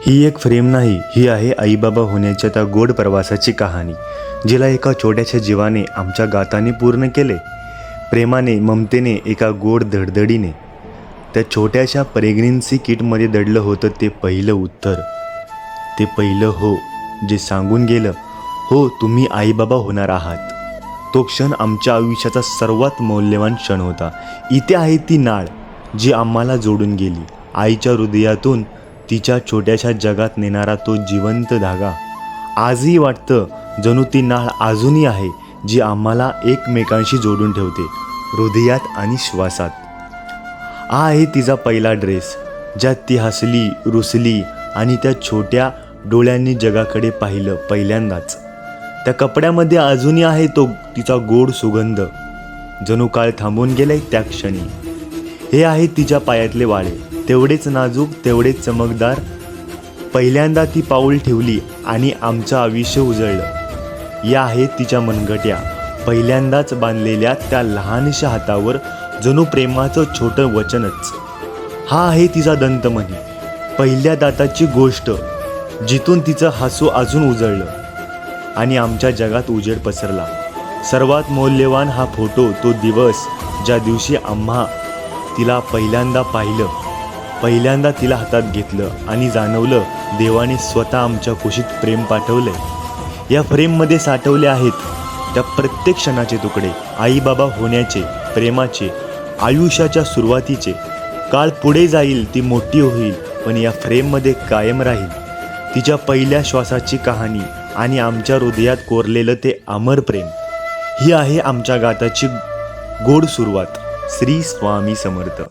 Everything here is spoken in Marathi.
ही एक फ्रेम नाही, ही आहे आईबाबा होण्याच्या त्या गोड प्रवासाची कहाणी, जिला एका छोट्याशा जीवाने आमच्या गाताने पूर्ण केले. प्रेमाने, ममतेने, एका गोड धडधडीने. त्या छोट्याशा प्रेग्नन्सी किटमध्ये दडलं होतं ते पहिलं उत्तर, ते पहिलं हो, जे सांगून गेलं, हो तुम्ही आईबाबा होणार आहात. तो क्षण आमच्या आयुष्याचा सर्वात मौल्यवान क्षण होता. इथे आहे ती नाळ जी आम्हाला जोडून गेली, आईच्या हृदयातून तिच्या छोट्याशा जगात नेणारा तो जिवंत धागा. आजही वाटतं जणू ती नाळ अजूनही आहे, जी आम्हाला एकमेकांशी जोडून ठेवते, हृदयात आणि श्वासात. हा आहे तिचा पहिला ड्रेस, ज्यात ती हसली, रुसली आणि त्या छोट्या डोळ्यांनी जगाकडे पाहिलं पहिल्यांदाच. त्या कपड्यामध्ये अजूनही आहे तो तिचा गोड सुगंध, जणू काळ थांबून गेलाय त्या क्षणी. हे आहे तिच्या पायातले वाळे, तेवढेच नाजूक, तेवढेच चमकदार. पहिल्यांदा ती पाऊल ठेवली आणि आमचं आयुष्य उजळलं. या आहेत तिच्या मनगट्या, पहिल्यांदाच बांधलेल्या त्या लहानशा हातावर जणू प्रेमाचं छोटं वचनच. हा आहे तिचा दंतमणी, पहिल्या दाताची गोष्ट, जिथून तिचं हसू अजून उजळलं आणि आमच्या जगात उजेड पसरला. सर्वात मौल्यवान हा फोटो, तो दिवस ज्या दिवशी आम्हा तिला पहिल्यांदा पाहिलं, पहिल्यांदा तिला हातात घेतलं आणि जाणवलं देवाने स्वतः आमच्या कुशीत प्रेम पाठवलंय. या फ्रेममध्ये साठवले आहेत त्या प्रत्येक क्षणाचे तुकडे, आईबाबा होण्याचे, प्रेमाचे, आयुष्याच्या सुरुवातीचे. काळ पुढे जाईल, ती मोठी होईल, पण या फ्रेममध्ये कायम राहील तिच्या पहिल्या श्वासाची कहाणी आणि आमच्या हृदयात कोरलेलं ते अमर प्रेम. ही आहे आमच्या गाताची गोड सुरुवात. श्री स्वामी समर्थ.